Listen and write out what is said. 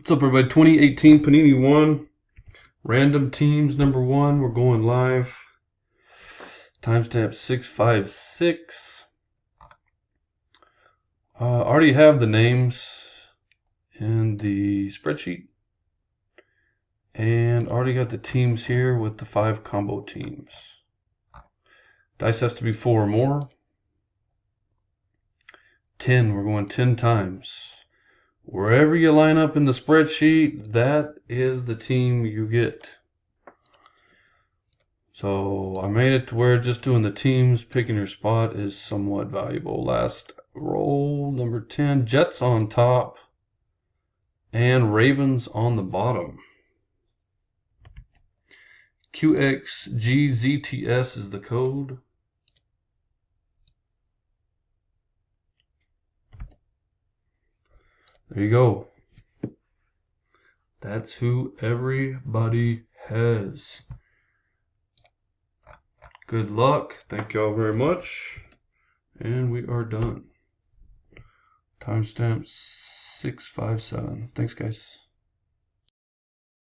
What's up, everybody? 2018 Panini 1. Random teams number 1. We're going live. Timestamp 656. Already have the names in the spreadsheet. And already got the teams here with the 5 combo teams. Dice has to be 4 or more. 10. We're going 10 times. Wherever you line up in the spreadsheet, that is the team you get. So I made it to where just doing the teams, picking your spot is somewhat valuable. Last roll, number 10, Jets on top and Ravens on the bottom. QXGZTS is the code. There you go. That's who everybody has. Good luck. Thank y'all very much. And we are done. Timestamp 657. Thanks, guys.